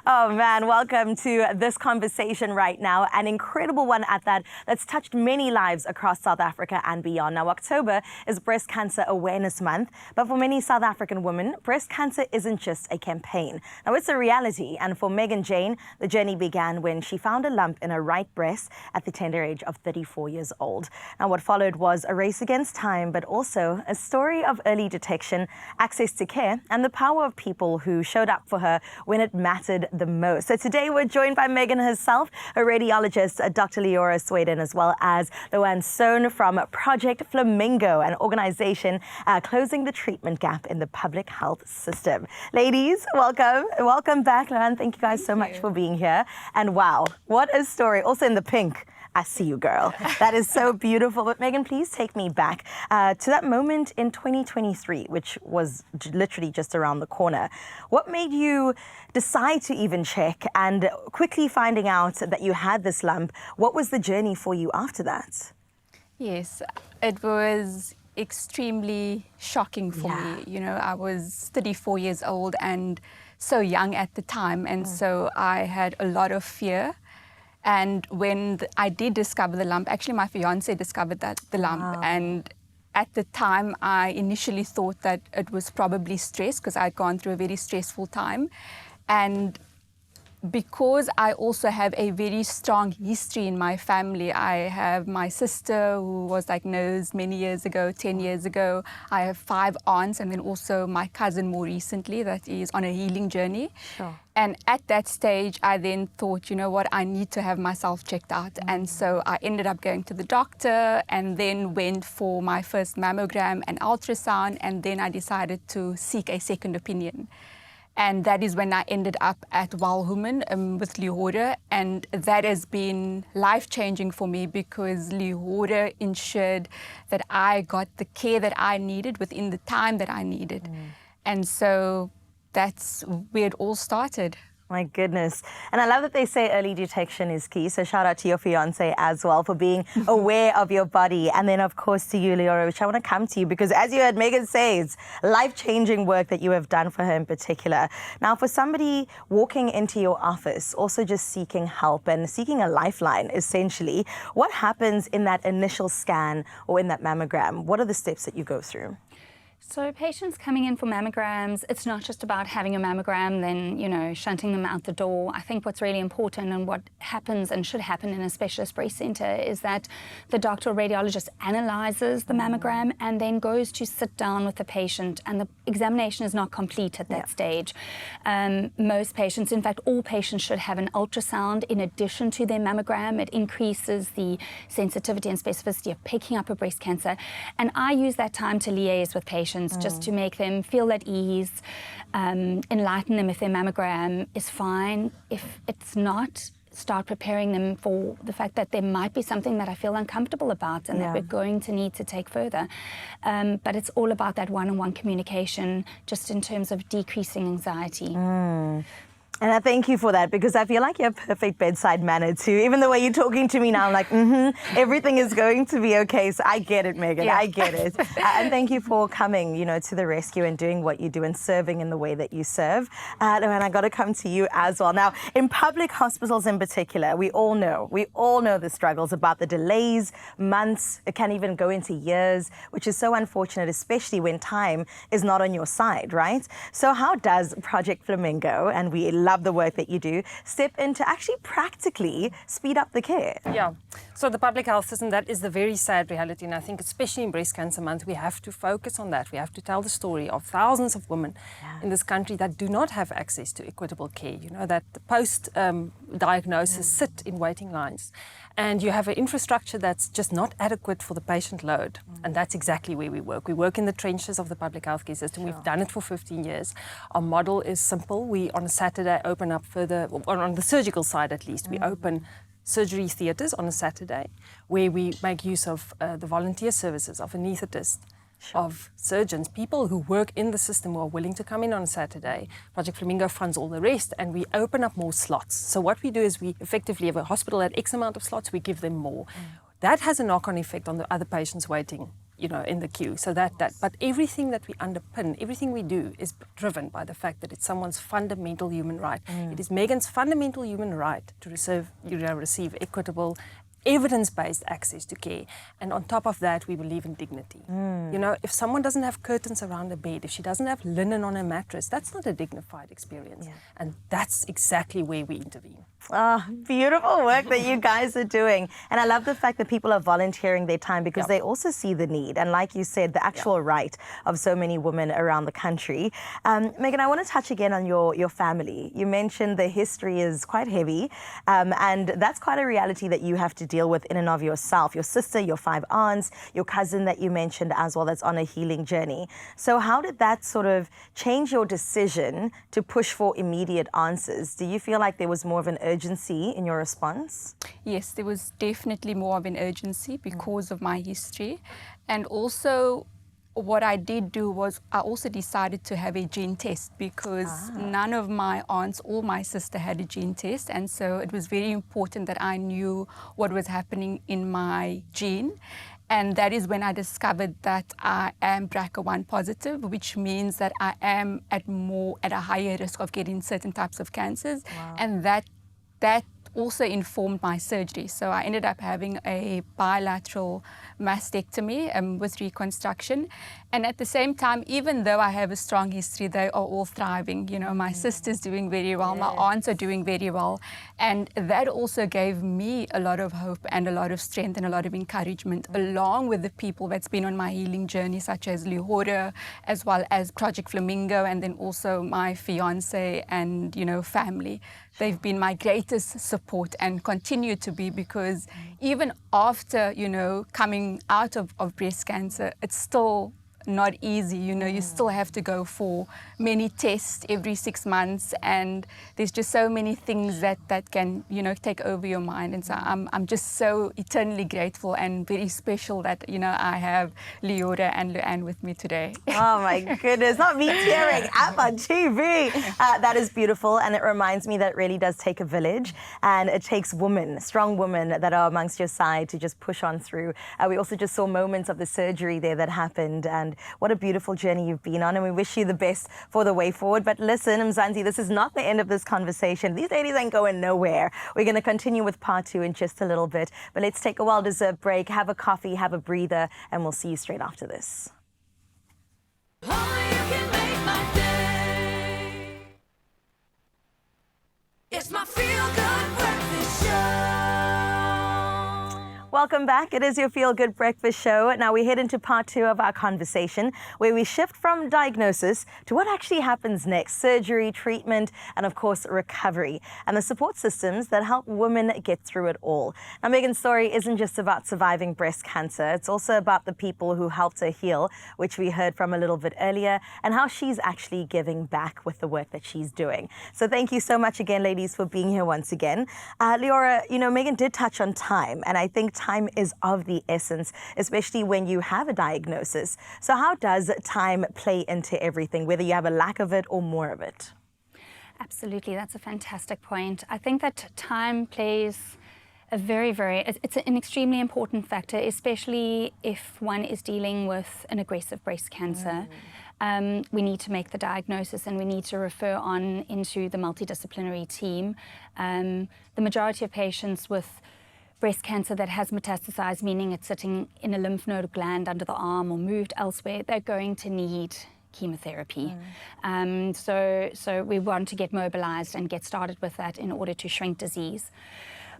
Oh man, welcome to this conversation right now. An incredible one at that that's touched many lives across South Africa and beyond. Now, October is Breast Cancer Awareness Month, but for many South African women, breast cancer isn't just a campaign. Now, it's a reality, and for Megan Jane, the journey began when she found a lump in her right breast at the tender age of 34 years old. Now, what followed was a race against time, but also a story of early detection, access to care, and the power of people who showed up for her when it mattered the most. So today we're joined by Megan herself, a radiologist, Dr. Leora Sweden, as well as Luann Sohn from Project Flamingo, an organization closing the treatment gap in the public health system. Ladies, welcome. Welcome back, Luann. Thank you guys so much for being here. And wow, what a story. Also in the pink. I see you, girl. That is so beautiful. But Megan, please take me back to that moment in 2023, which was literally just around the corner. What made you decide to even check, and quickly finding out that you had this lump? What was the journey for you after that? Yes, it was extremely shocking for me. You know, I was 34 years old and so young at the time, and so I had a lot of fear. And when I did discover the lump, actually my fiancé discovered the lump. And at the time, I initially thought that it was probably stress because I'd gone through a very stressful time. And because I also have a very strong history in my family, I have my sister who was diagnosed many years ago, 10 years ago. I have 5 aunts, and then also my cousin more recently that is on a healing journey. Sure. And at that stage, I then thought, you know what, I need to have myself checked out. And so I ended up going to the doctor and then went for my first mammogram and ultrasound. And then I decided to seek a second opinion. And that is when I ended up at Walhuman with Leora. And that has been life-changing for me because Leora ensured that I got the care that I needed within the time that I needed. And so that's where it all started. My goodness. And I love that they say early detection is key. So shout out to your fiancé as well for being aware of your body. And then, of course, to you, Leora, which I want to come to you because, as you heard Megan say, it's life-changing work that you have done for her in particular. Now, for somebody walking into your office, also just seeking help and seeking a lifeline, essentially, what happens in that initial scan or in that mammogram? What are the steps that you go through? So patients coming in for mammograms, it's not just about having a mammogram, then, you know, shunting them out the door. I think what's really important and what happens and should happen in a specialist breast centre is that the doctor or radiologist analyses the mammogram and then goes to sit down with the patient, and the examination is not complete at that stage. Most patients, in fact, all patients should have an ultrasound in addition to their mammogram. It increases the sensitivity and specificity of picking up a breast cancer. And I use that time to liaise with patients just to make them feel at ease, enlighten them if their mammogram is fine. If it's not, start preparing them for the fact that there might be something that I feel uncomfortable about and that we're going to need to take further. But it's all about that one-on-one communication, just in terms of decreasing anxiety. And I thank you for that because I feel like you have perfect bedside manner too. Even the way you're talking to me now, I'm like, everything is going to be okay. So I get it, Megan. I get it. And thank you for coming, you know, to the rescue and doing what you do and serving in the way that you serve. And I got to come to you as well. Now, in public hospitals in particular, we all know the struggles about the delays, months. It can even go into years, which is so unfortunate, especially when time is not on your side, right? So how does Project Flamingo, and we love the work that you do, step in to actually practically speed up the care? Yeah, so the public health system, that is the very sad reality, and I think especially in Breast Cancer Month, we have to focus on that. We have to tell the story of thousands of women in this country that do not have access to equitable care, you know, that the post-diagnosis sit in waiting lines. And you have an infrastructure that's just not adequate for the patient load. And that's exactly where we work. We work in the trenches of the public healthcare system. We've done it for 15 years. Our model is simple. We, on a Saturday, open up further, on the surgical side at least, we open surgery theatres on a Saturday where we make use of the volunteer services of anaesthetists, of surgeons, people who work in the system who are willing to come in on a Saturday. Project Flamingo funds all the rest, and we open up more slots. So what we do is we effectively have a hospital at X amount of slots, we give them more. That has a knock-on effect on the other patients waiting in the queue. So but everything that we underpin, everything we do is driven by the fact that it's someone's fundamental human right. It is Megan's fundamental human right to receive equitable, evidence-based access to care. And on top of that, we believe in dignity. If someone doesn't have curtains around the bed, if she doesn't have linen on her mattress, that's not a dignified experience. And that's exactly where we intervene. Beautiful work that you guys are doing. And I love the fact that people are volunteering their time because they also see the need. And like you said, the actual right of so many women around the country. Megan, I want to touch again on your family. You mentioned the history is quite heavy. And that's quite a reality that you have to deal with in and of yourself. Your sister, your 5 aunts, your cousin that you mentioned as well, that's on a healing journey. So how did that sort of change your decision to push for immediate answers? Do you feel like there was more of an urgency in your response? Yes, there was definitely more of an urgency because of my history. And also what I did do was I also decided to have a gene test because none of my aunts or my sister had a gene test. And so it was very important that I knew what was happening in my gene. And that is when I discovered that I am BRCA1 positive, which means that I am at a higher risk of getting certain types of cancers. And that also informed my surgery. So I ended up having a bilateral mastectomy with reconstruction. And at the same time, even though I have a strong history, they are all thriving. My sister's doing very well, my aunts are doing very well. And that also gave me a lot of hope and a lot of strength and a lot of encouragement, along with the people that's been on my healing journey, such as Leora, as well as Project Flamingo, and then also my fiance and, family. They've been my greatest support and continue to be, because even after, coming out of breast cancer, it's still not easy. You still have to go for many tests every 6 months, and there's just so many things that can take over your mind. And so I'm just so eternally grateful and very special that I have Leora and Luann with me today. Oh my goodness, not me tearing up on TV. That is beautiful, and it reminds me that it really does take a village, and it takes women, strong women that are amongst your side to just push on through. We also just saw moments of the surgery there that happened, and what a beautiful journey you've been on, and we wish you the best for the way forward. But listen, Mzansi, this is not the end of this conversation. These ladies ain't going nowhere. We're going to continue with part 2 in just a little bit, but let's take a well-deserved break, have a coffee, have a breather, and we'll see you straight after this. It's my feel-good breakfast show. Welcome back. It is your Feel Good Breakfast Show. Now we head into part 2 of our conversation, where we shift from diagnosis to what actually happens next: surgery, treatment, and of course, recovery, and the support systems that help women get through it all. Now, Megan's story isn't just about surviving breast cancer. It's also about the people who helped her heal, which we heard from a little bit earlier, and how she's actually giving back with the work that she's doing. So thank you so much again, ladies, for being here once again. Leora, Megan did touch on time, and I think time is of the essence, especially when you have a diagnosis. So how does time play into everything, whether you have a lack of it or more of it? Absolutely, that's a fantastic point. I think that time plays it's an extremely important factor, especially if one is dealing with an aggressive breast cancer. We need to make the diagnosis, and we need to refer on into the multidisciplinary team. The majority of patients with breast cancer that has metastasized, meaning it's sitting in a lymph node gland under the arm or moved elsewhere, they're going to need chemotherapy. So we want to get mobilized and get started with that in order to shrink disease.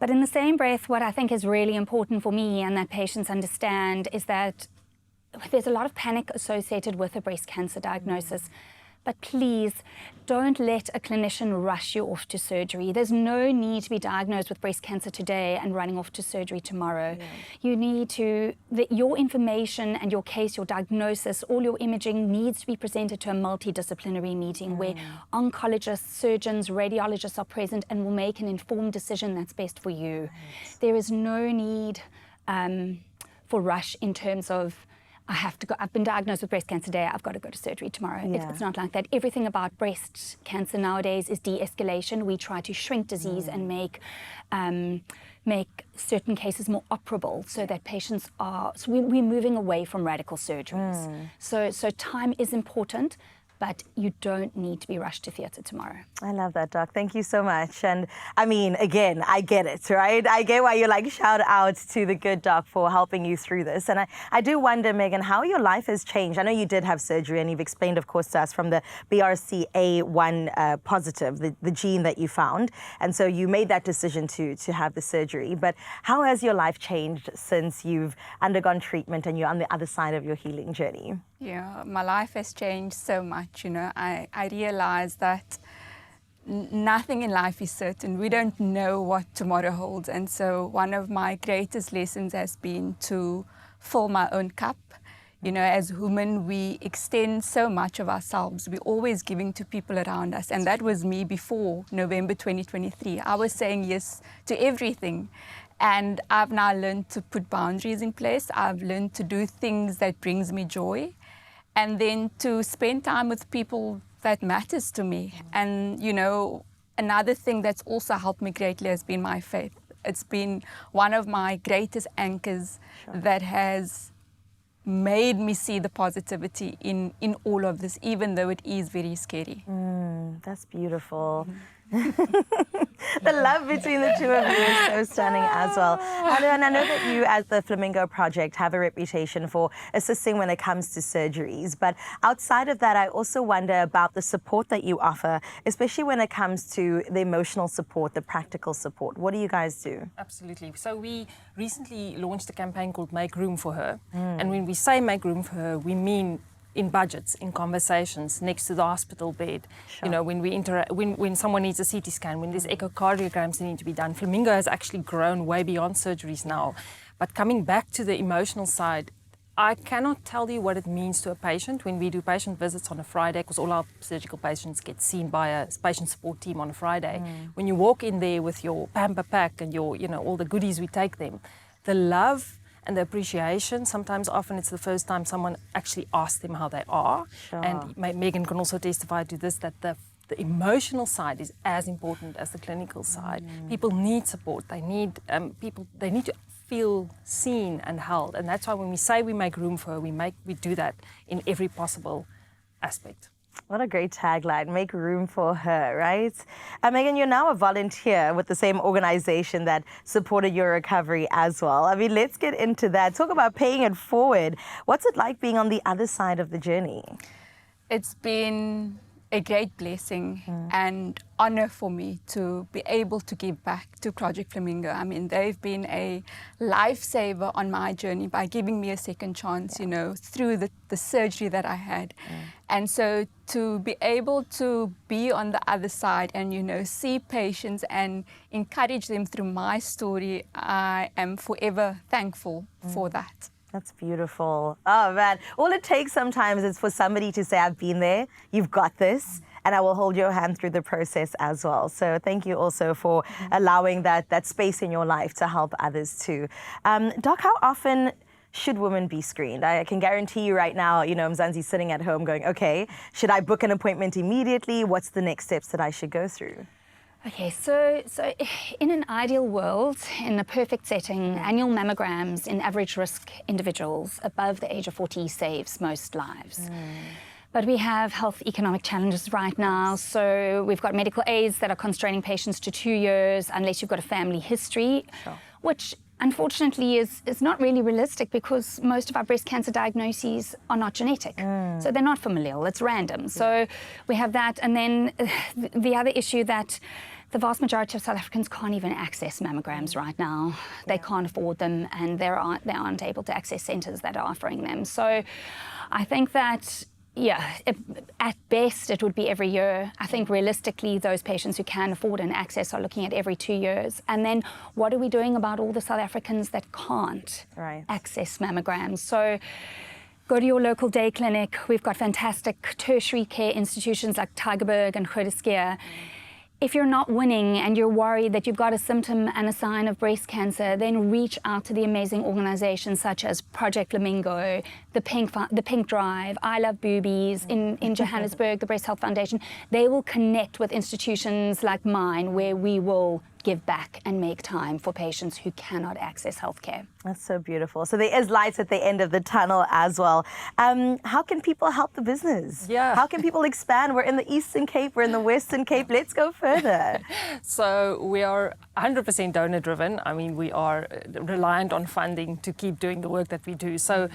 But in the same breath, what I think is really important for me and that patients understand is that there's a lot of panic associated with a breast cancer diagnosis. But please don't let a clinician rush you off to surgery. There's no need to be diagnosed with breast cancer today and running off to surgery tomorrow. You need to, your information and your case, your diagnosis, all your imaging needs to be presented to a multidisciplinary meeting where oncologists, surgeons, radiologists are present and will make an informed decision that's best for you. There is no need for rush in terms of, I've been diagnosed with breast cancer today, I've got to go to surgery tomorrow. It's not like that. Everything about breast cancer nowadays is de-escalation. We try to shrink disease and make make certain cases more operable so that patients are, so we're moving away from radical surgeries. So time is important, but you don't need to be rushed to theatre tomorrow. I love that, Doc. Thank you so much. And I mean, again, I get it, right? I get why you're like, shout out to the good doc for helping you through this. And I do wonder, Megan, how your life has changed. I know you did have surgery, and you've explained, of course, to us from the BRCA1 positive, the gene that you found. And so you made that decision to have the surgery. But how has your life changed since you've undergone treatment and you're on the other side of your healing journey? Yeah, my life has changed so much. You know, I realized that nothing in life is certain. We don't know what tomorrow holds. And so one of my greatest lessons has been to fill my own cup. You know, as women, we extend so much of ourselves. We're always giving to people around us. And that was me before November 2023. I was saying yes to everything. And I've now learned to put boundaries in place. I've learned to do things that brings me joy. And then to spend time with people that matters to me. And, you know, another thing that's also helped me greatly has been my faith. It's been one of my greatest anchors that has made me see the positivity in all of this, even though it is very scary. That's beautiful. The love between the two of you is so stunning as well. And I know that you, as the Flamingo Project, have a reputation for assisting when it comes to surgeries. But outside of that, I also wonder about the support that you offer, especially when it comes to the emotional support, the practical support. What do you guys do? Absolutely. So we recently launched a campaign called Make Room for Her. And when we say make room for her, we mean in budgets, in conversations, next to the hospital bed. Sure. You know, when we when someone needs a CT scan, when there's echocardiograms that need to be done. Flamingo has actually grown way beyond surgeries now. But coming back to the emotional side, I cannot tell you what it means to a patient when we do patient visits on a Friday, because all our surgical patients get seen by a patient support team on a Friday. When you walk in there with your pamper pack and your, you know, all the goodies we take them, the love and the appreciation, sometimes often it's the first time someone actually asks them how they are. Sure. And Megan can also testify to this, that the emotional side is as important as the clinical side. People need support. They need they need to feel seen and held. And that's why when we say we make room for her, we do that in every possible aspect. What a great tagline, make room for her, right? Megan, you're now a volunteer with the same organization that supported your recovery as well. I mean, let's get into that. Talk about paying it forward. What's it like being on the other side of the journey? It's been a great blessing and honor for me to be able to give back to Project Flamingo. I mean, they've been a lifesaver on my journey by giving me a second chance, you know, through the surgery that I had. And so to be able to be on the other side and, you know, see patients and encourage them through my story, I am forever thankful for that. That's beautiful. Oh, man. All it takes sometimes is for somebody to say, I've been there, you've got this, and I will hold your hand through the process as well. So thank you also for allowing that space in your life to help others too. Doc, how often should women be screened? I can guarantee you right now, you know, Mzansi's sitting at home going, okay, should I book an appointment immediately? What's the next steps that I should go through? Okay, so in an ideal world, in a perfect setting, annual mammograms in average risk individuals above the age of 40 saves most lives. But we have health economic challenges right now. So we've got medical aids that are constraining patients to 2 years unless you've got a family history, which unfortunately is not really realistic because most of our breast cancer diagnoses are not genetic. So they're not familial, it's random. So we have that. And then the other issue that the vast majority of South Africans can't even access mammograms right now. They can't afford them, and they aren't able to access centres that are offering them. So I think that, yeah, at best it would be every year. I think realistically those patients who can afford and access are looking at every 2 years. And then what are we doing about all the South Africans that can't access mammograms? So go to your local day clinic. We've got fantastic tertiary care institutions like Tygerberg and Groote. If you're not winning and you're worried that you've got a symptom and a sign of breast cancer, then reach out to the amazing organizations such as Project Flamingo, the Pink Drive, I Love Boobies in Johannesburg, the Breast Health Foundation. They will connect with institutions like mine where we will give back and make time for patients who cannot access healthcare. That's so beautiful. So there is light at the end of the tunnel as well. How can people help the business? Yeah. How can people expand? We're in the Eastern Cape, we're in the Western Cape. Let's go further. So we are 100% donor driven. I mean, we are reliant on funding to keep doing the work that we do. So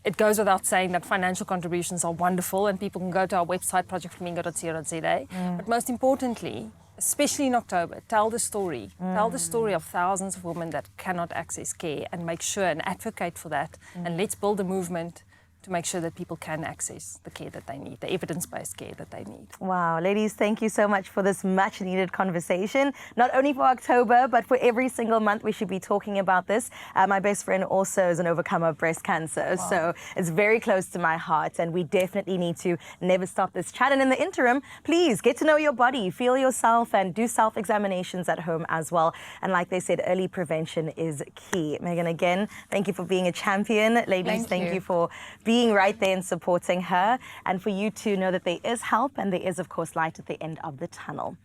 it goes without saying that financial contributions are wonderful, and people can go to our website, projectflamingo.co.za. But most importantly, especially in October, tell the story. Tell the story of thousands of women that cannot access care, and make sure and advocate for that. And let's build a movement to make sure that people can access the care that they need, the evidence-based care that they need. Wow, ladies, thank you so much for this much-needed conversation. Not only for October, but for every single month we should be talking about this. My best friend also is an overcomer of breast cancer, so it's very close to my heart, and we definitely need to never stop this chat. And in the interim, please get to know your body, feel yourself, and do self-examinations at home as well. And like they said, early prevention is key. Megan, again, thank you for being a champion. Ladies, thank you for being right there and supporting her, and for you to know that there is help and there is, of course, light at the end of the tunnel.